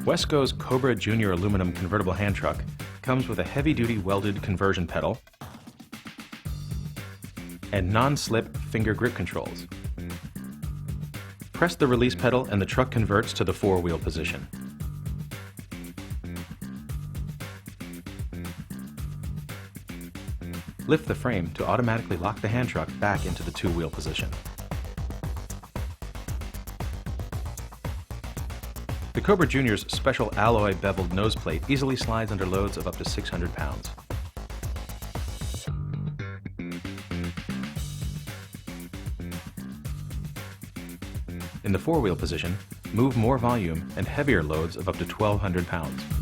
Wesco's Cobra Junior aluminum convertible hand truck comes with a heavy-duty welded conversion pedal and non-slip finger grip controls. Press the release pedal and the truck converts to the four-wheel position. Lift the frame to automatically lock the hand truck back into the two-wheel position. The Cobra Junior's special alloy beveled nose plate easily slides under loads of up to 600 pounds. In the four-wheel position, move more volume and heavier loads of up to 1,200 pounds.